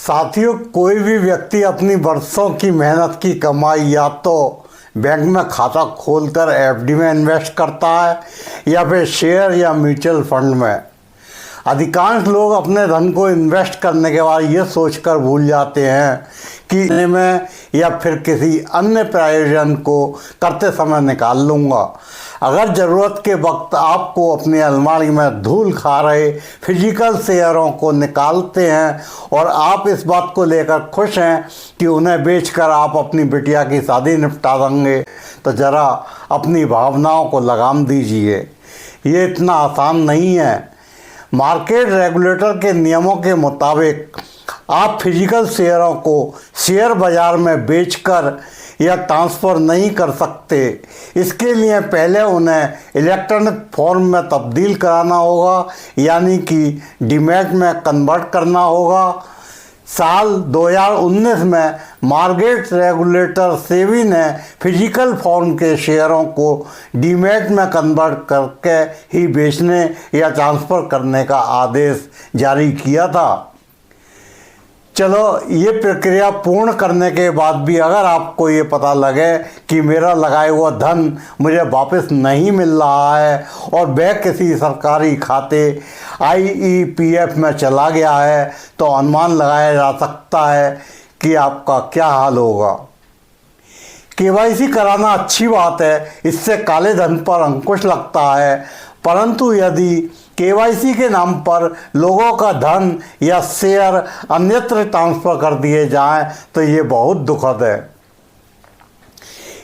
साथियों, कोई भी व्यक्ति अपनी बरसों की मेहनत की कमाई या तो बैंक में खाता खोलकर एफडी में इन्वेस्ट करता है या फिर शेयर या म्यूचुअल फंड में। अधिकांश लोग अपने धन को इन्वेस्ट करने के बाद ये सोचकर भूल जाते हैं कि मैं या फिर किसी अन्य प्रयोजन को करते समय निकाल लूँगा। अगर ज़रूरत के वक्त आपको अपनी अलमारी में धूल खा रहे फिजिकल शेयरों को निकालते हैं और आप इस बात को लेकर खुश हैं कि उन्हें बेचकर आप अपनी बिटिया की शादी निपटा देंगे, तो ज़रा अपनी भावनाओं को लगाम दीजिए। ये इतना आसान नहीं है। मार्केट रेगुलेटर के नियमों के मुताबिक आप फिजिकल शेयरों को शेयर बाज़ार में बेचकर या ट्रांसफ़र नहीं कर सकते। इसके लिए पहले उन्हें इलेक्ट्रॉनिक फॉर्म में तब्दील कराना होगा, यानी कि डीमैट में कन्वर्ट करना होगा। साल 2019 में मार्केट रेगुलेटर सेबी ने फिजिकल फॉर्म के शेयरों को डीमैट में कन्वर्ट करके ही बेचने या ट्रांसफ़र करने का आदेश जारी किया था। चलो, ये प्रक्रिया पूर्ण करने के बाद भी अगर आपको ये पता लगे कि मेरा लगाया हुआ धन मुझे वापस नहीं मिल रहा है और वह किसी सरकारी खाते IEPF में चला गया है, तो अनुमान लगाया जा सकता है कि आपका क्या हाल होगा। KYC कराना अच्छी बात है, इससे काले धन पर अंकुश लगता है, परंतु यदि KYC के नाम पर लोगों का धन या शेयर अन्यत्र ट्रांसफ़र कर दिए जाएं, तो ये बहुत दुखद है।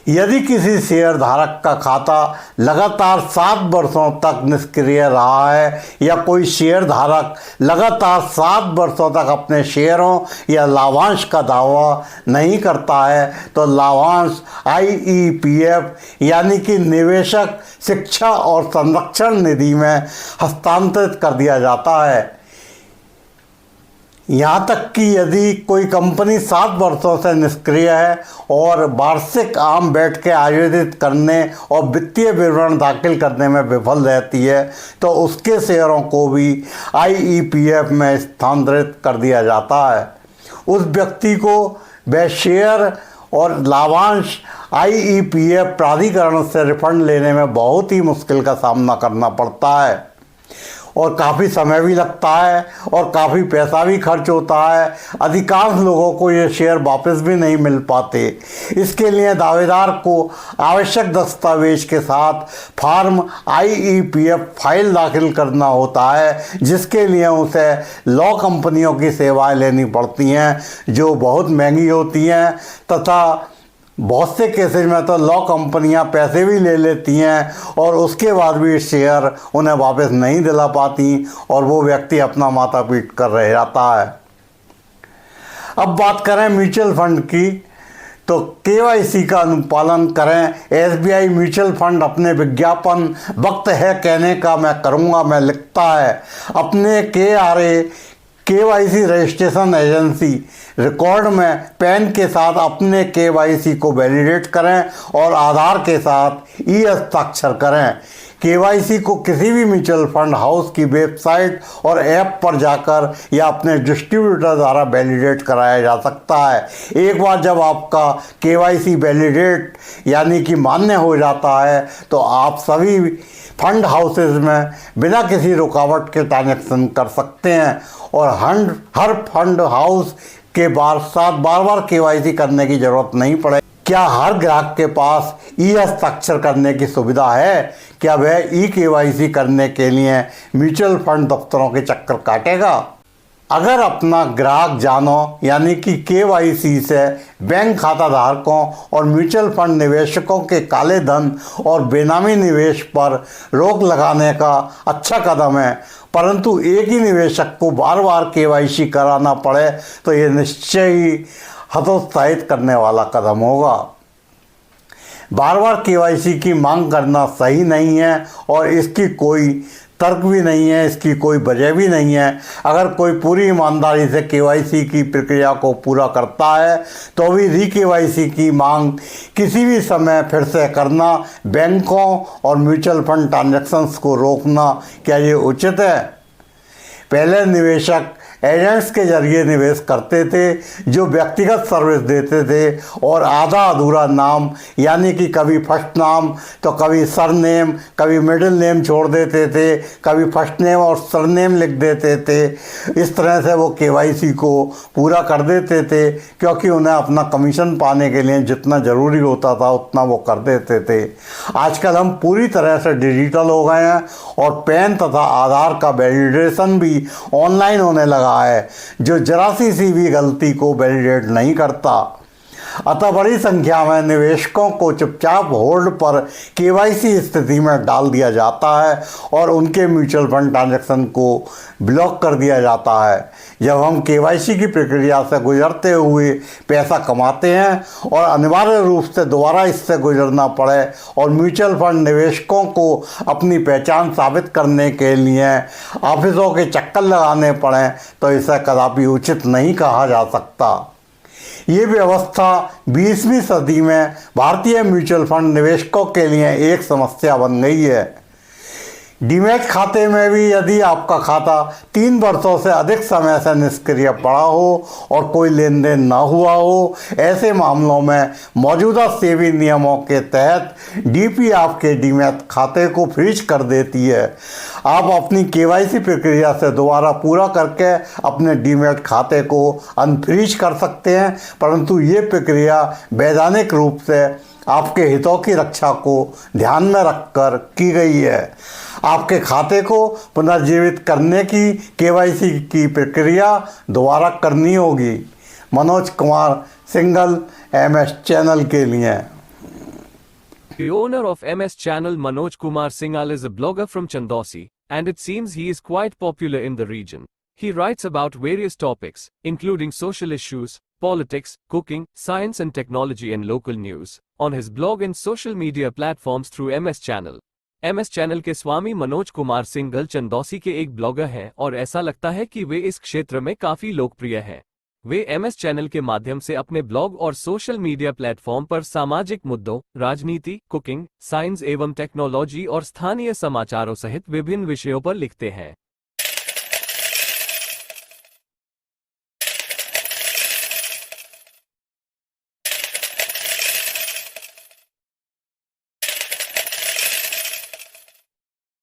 यदि किसी शेयर धारक का खाता लगातार 7 वर्षों तक निष्क्रिय रहा है या कोई शेयर धारक लगातार 7 वर्षों तक अपने शेयरों या लाभांश का दावा नहीं करता है, तो लाभांश IEPF यानी कि निवेशक शिक्षा और संरक्षण निधि में हस्तांतरित कर दिया जाता है। यहाँ तक कि यदि कोई कंपनी 7 वर्षों से निष्क्रिय है और वार्षिक आम बैठकें आयोजित करने और वित्तीय विवरण दाखिल करने में विफल रहती है, तो उसके शेयरों को भी IEPF में स्थानांतरित कर दिया जाता है। उस व्यक्ति को वह शेयर और लाभांश IEPF प्राधिकरण से रिफंड लेने में बहुत ही मुश्किल का सामना करना पड़ता है और काफ़ी समय भी लगता है और काफ़ी पैसा भी खर्च होता है। अधिकांश लोगों को ये शेयर वापस भी नहीं मिल पाते। इसके लिए दावेदार को आवश्यक दस्तावेज के साथ फॉर्म IEPF फाइल दाखिल करना होता है, जिसके लिए उसे लॉ कंपनियों की सेवाएं लेनी पड़ती हैं, जो बहुत महंगी होती हैं, तथा बहुत से केसेज में तो लॉ कंपनियां पैसे भी ले लेती हैं और उसके बाद भी शेयर उन्हें वापस नहीं दिला पाती और वो व्यक्ति अपना माथा पीट कर रह जाता है। अब बात करें म्यूचुअल फंड की, तो KYC का अनुपालन करें। SBI म्यूचुअल फंड अपने विज्ञापन वक्त है कहने का मैं करूँगा मैं लिखता है, अपने KYC रजिस्ट्रेशन एजेंसी रिकॉर्ड में पैन के साथ अपने KYC को वैलिडेट करें और आधार के साथ हस्ताक्षर करें। KYC को किसी भी म्यूचुअल फंड हाउस की वेबसाइट और ऐप पर जाकर या अपने डिस्ट्रीब्यूटर द्वारा वैलिडेट कराया जा सकता है। एक बार जब आपका KYC वैलिडेट यानी कि मान्य हो जाता है, तो आप सभी फंड हाउसेज में बिना किसी रुकावट के ट्रांजैक्शन कर सकते हैं और हर फंड हाउस के साथ बार बार KYC करने की ज़रूरत नहीं पड़े। क्या हर ग्राहक के पास हस्ताक्षर करने की सुविधा है? क्या वह KYC करने के लिए म्यूचुअल फंड दफ्तरों के चक्कर काटेगा? अगर अपना ग्राहक जानो यानी कि KYC से बैंक खाता धारकों और म्यूचुअल फंड निवेशकों के काले धन और बेनामी निवेश पर रोक लगाने का अच्छा कदम है, परंतु एक ही निवेशक को बार बार KYC कराना पड़े तो ये निश्चय ही हतोत्साहित करने वाला कदम होगा। बार बार KYC की मांग करना सही नहीं है और इसकी कोई तर्क भी नहीं है, इसकी कोई वजह भी नहीं है। अगर कोई पूरी ईमानदारी से KYC की प्रक्रिया को पूरा करता है तो भी KYC की मांग किसी भी समय फिर से करना, बैंकों और म्यूचुअल फंड ट्रांजैक्शंस को रोकना, क्या ये उचित है? पहले निवेशक एजेंट्स के जरिए निवेश करते थे जो व्यक्तिगत सर्विस देते थे और आधा अधूरा नाम, यानी कि कभी फर्स्ट नाम तो कभी सरनेम, कभी मिडिल नेम छोड़ देते थे, कभी फर्स्ट नेम और सरनेम लिख देते थे। इस तरह से वो केवाईसी को पूरा कर देते थे, क्योंकि उन्हें अपना कमीशन पाने के लिए जितना ज़रूरी होता था उतना वो कर देते थे। आजकल हम पूरी तरह से डिजिटल हो गए हैं और पैन तथा आधार का वैलिडेशन भी ऑनलाइन होने लगा है, जो जरा सी भी गलती को वैलिडेट नहीं करता। अतः बड़ी संख्या में निवेशकों को चुपचाप होल्ड पर केवाईसी स्थिति में डाल दिया जाता है और उनके म्यूचुअल फंड ट्रांजैक्शन को ब्लॉक कर दिया जाता है। जब हम केवाईसी की प्रक्रिया से गुजरते हुए पैसा कमाते हैं और अनिवार्य रूप से दोबारा इससे गुजरना पड़े और म्यूचुअल फंड निवेशकों को अपनी पहचान साबित करने के लिए ऑफिसों के चक्कर लगाने पड़े, तो इसे कदापि उचित नहीं कहा जा सकता। ये व्यवस्था 20वीं सदी में भारतीय म्यूचुअल फंड निवेशकों के लिए एक समस्या बन गई है। डीमैट खाते में भी यदि आपका खाता 3 वर्षों से अधिक समय से निष्क्रिय पड़ा हो और कोई लेन देन ना हुआ हो, ऐसे मामलों में मौजूदा सेबी नियमों के तहत डीपी आपके डीमैट खाते को फ्रीज कर देती है। आप अपनी केवाईसी प्रक्रिया से दोबारा पूरा करके अपने डीमैट खाते को अनफ्रीज कर सकते हैं, परंतु ये प्रक्रिया वैधानिक रूप से आपके हितों की रक्षा को ध्यान में रखकर की गई है। आपके खाते को पुनर्जीवित करने की केवाईसी की प्रक्रिया दोबारा करनी होगी। मनोज कुमार सिंघल, MS चैनल के लिए। The owner of MS channel Manoj Kumar Singhal is a blogger from Chandosi, and it seems he is quite popular in the region. He writes about various topics, including social issues, politics, cooking, science and technology and local news, on his blog and social media platforms through MS channel. MS channel के स्वामी मनोज कुमार सिंघल चंदौसी के एक blogger हैं और ऐसा लगता है कि वे इस क्षेत्र में काफी लोकप्रिय हैं। वे MS चैनल के माध्यम से अपने ब्लॉग और सोशल मीडिया प्लेटफॉर्म पर सामाजिक मुद्दों, राजनीति, कुकिंग, साइंस एवं टेक्नोलॉजी और स्थानीय समाचारों सहित विभिन्न विषयों पर लिखते हैं।